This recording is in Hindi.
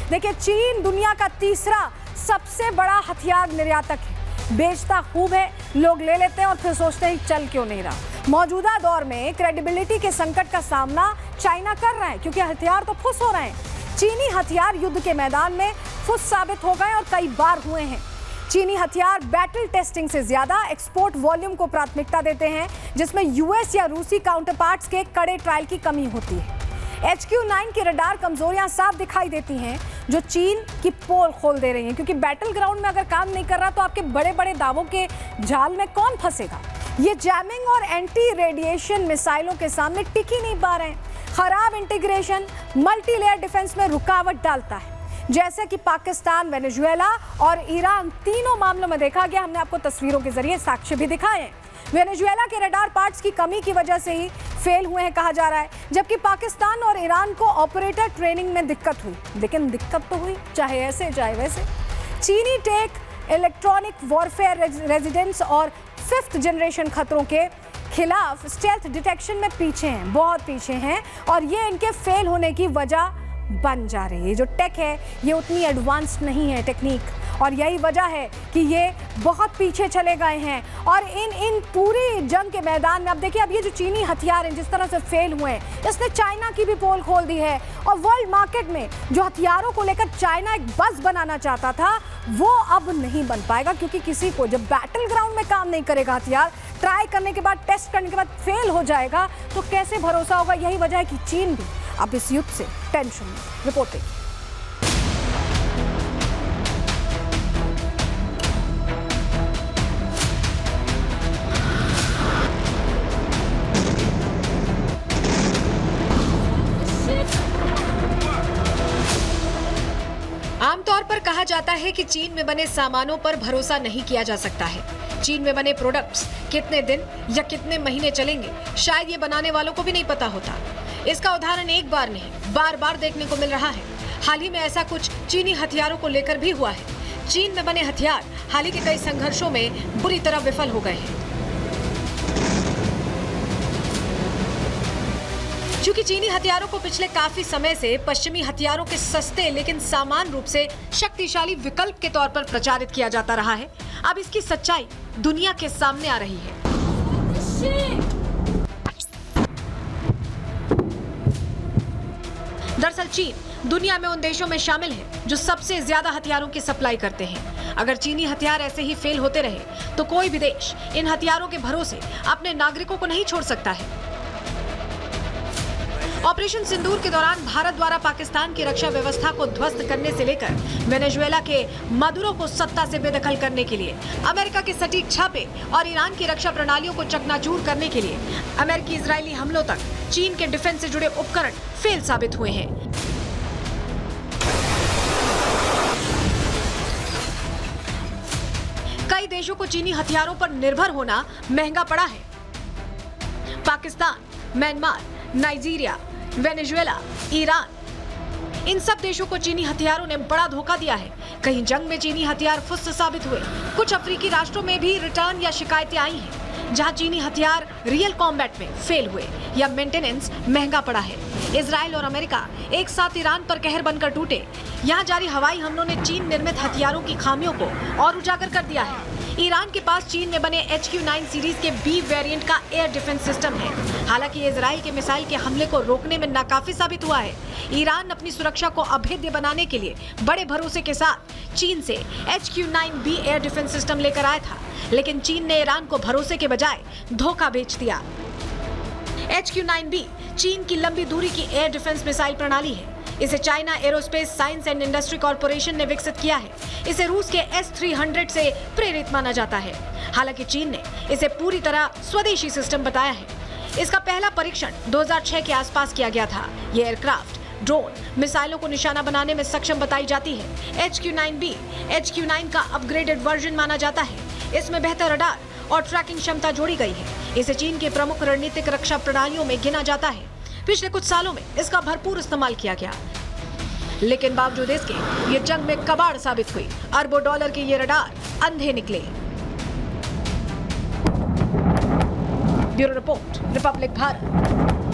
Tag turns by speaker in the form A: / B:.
A: देखिए, चीन दुनिया का तीसरा सबसे बड़ा हथियार निर्यातक है। बेचता खूब है, लोग ले लेते हैं और फिर सोचते हैं चल क्यों नहीं रहा। मौजूदा दौर में क्रेडिबिलिटी के संकट का सामना चाइना कर रहा है, क्योंकि हथियार तो फुस हो रहे हैं। चीनी हथियार युद्ध के मैदान में फुस साबित हो गए और कई बार हुए हैं। चीनी हथियार बैटल टेस्टिंग से ज्यादा एक्सपोर्ट वॉल्यूम को प्राथमिकता देते हैं, जिसमें यूएस या रूसी काउंटरपार्ट्स के कड़े ट्रायल की कमी होती है। HQ-9 की रडार कमजोरियां साफ दिखाई देती हैं, जो चीन की पोल खोल दे रही हैं, क्योंकि बैटल ग्राउंड में अगर काम नहीं कर रहा तो आपके बड़े बड़े दावों के जाल में कौन फंसेगा। ये जैमिंग और एंटी रेडिएशन मिसाइलों के सामने टिक ही नहीं पा रहे हैं। खराब इंटीग्रेशन मल्टी लेयर डिफेंस में रुकावट डालता है, जैसे कि पाकिस्तान, वेनेजुएला और ईरान तीनों मामलों में देखा गया। हमने आपको तस्वीरों के जरिए साक्ष्य भी दिखाए हैं। वेनेजुएला के रडार पार्ट्स की कमी की वजह से ही फेल हुए हैं कहा जा रहा है, जबकि पाकिस्तान और ईरान को ऑपरेटर ट्रेनिंग में दिक्कत हुई। लेकिन दिक्कत तो हुई, चाहे ऐसे चाहे वैसे। चीनी टेक इलेक्ट्रॉनिक वॉरफेयर रेजिडेंस और 5th जनरेशन खतरों के खिलाफ स्टेल्थ डिटेक्शन में पीछे हैं, बहुत पीछे हैं, और ये इनके फेल होने की वजह बन जा रही है। जो टेक है ये उतनी एडवांस नहीं है टेक्निक, और यही वजह है कि ये बहुत पीछे चले गए हैं। और इन पूरी जंग के मैदान में अब देखिए, अब ये जो चीनी हथियार हैं जिस तरह से फेल हुए हैं, इसने चाइना की भी पोल खोल दी है। और वर्ल्ड मार्केट में जो हथियारों को लेकर चाइना एक बस बनाना चाहता था, वो अब नहीं बन पाएगा, क्योंकि किसी को जब बैटल ग्राउंड में काम नहीं करेगा हथियार, ट्राई करने के बाद, टेस्ट करने के बाद फेल हो जाएगा, तो कैसे भरोसा होगा। यही वजह है कि चीन भी अब इस युद्ध से टेंशन में। रिपोर्टिंग।
B: आमतौर पर कहा जाता है कि चीन में बने सामानों पर भरोसा नहीं किया जा सकता है। चीन में बने प्रोडक्ट्स कितने दिन या कितने महीने चलेंगे, शायद ये बनाने वालों को भी नहीं पता होता। इसका उदाहरण एक बार नहीं, बार बार देखने को मिल रहा है। हाल ही में ऐसा कुछ चीनी हथियारों को लेकर भी हुआ है। चीन में बने हथियार हाल ही के कई संघर्षों में बुरी तरह विफल हो गए हैं। क्योंकि चीनी हथियारों को पिछले काफी समय से पश्चिमी हथियारों के सस्ते लेकिन समान रूप से शक्तिशाली विकल्प के तौर पर प्रचारित किया जाता रहा है, अब इसकी सच्चाई दुनिया के सामने आ रही है। दरअसल चीन दुनिया में उन देशों में शामिल है जो सबसे ज्यादा हथियारों की सप्लाई करते हैं। अगर चीनी हथियार ऐसे ही फेल होते रहे तो कोई भी देश इन हथियारों के भरोसे अपने नागरिकों को नहीं छोड़ सकता है। ऑपरेशन सिंदूर के दौरान भारत द्वारा पाकिस्तान की रक्षा व्यवस्था को ध्वस्त करने से लेकर वेनेजुएला के मदुरो को सत्ता से बेदखल करने के लिए, अमेरिका के सटीक छापे और ईरान की रक्षा प्रणालियों को चकनाचूर करने के लिए अमेरिकी इजरायली हमलों तक चीन के डिफेंस से जुड़े उपकरण फेल साबित हुए हैं। कई देशों को चीनी हथियारों पर निर्भर होना महंगा पड़ा है। Pakistan, Myanmar, Nigeria, Venezuela, Iran, इन सब देशों को चीनी हथियारों ने बड़ा धोखा दिया है। कहीं जंग में चीनी हथियार फुस साबित हुए। कुछ अफ्रीकी राष्ट्रों में भी रिटर्न या शिकायतें आई हैं, जहां चीनी हथियार रियल कॉम्बैट में फेल हुए या मेंटेनेंस महंगा पड़ा है। इजराइल और अमेरिका एक साथ ईरान पर कहर बनकर टूटे। यहाँ जारी हवाई हमलों ने चीन निर्मित हथियारों की खामियों को और उजागर कर दिया है। ईरान के पास चीन में बने HQ-9 सीरीज के B वेरिएंट का एयर डिफेंस सिस्टम है। हालांकि इजराइल के मिसाइल के हमले को रोकने में नाकाफी साबित हुआ है। ईरान अपनी सुरक्षा को अभेद्य बनाने के लिए बड़े भरोसे के साथ चीन से HQ-9B एयर डिफेंस सिस्टम लेकर आया था, लेकिन चीन ने ईरान को भरोसे के बजाय धोखा बेच दिया। HQ-9B चीन की लंबी दूरी की एयर डिफेंस मिसाइल प्रणाली है। इसे China aerospace science and industry corporation ने विकसित किया है। इसे रूस के S-300 से प्रेरित माना जाता है। हालांकि चीन ने इसे पूरी तरह स्वदेशी सिस्टम बताया है। इसका पहला परीक्षण 2006 के आसपास किया गया था। ये एयरक्राफ्ट, ड्रोन, मिसाइलों को निशाना बनाने में सक्षम बताई जाती है। HQ-9B HQ-9 का अपग्रेडेड वर्जन माना जाता है। इसमें बेहतर रडार और ट्रैकिंग क्षमता जोड़ी गई है। इसे चीन के प्रमुख रणनीतिक रक्षा प्रणालियों में गिना जाता है। पिछले कुछ सालों में इसका भरपूर इस्तेमाल किया गया, लेकिन बावजूद इसके ये जंग में कबाड़ साबित हुई। अरबों डॉलर के ये रडार अंधे निकले। Bureau report, Republic Bharat.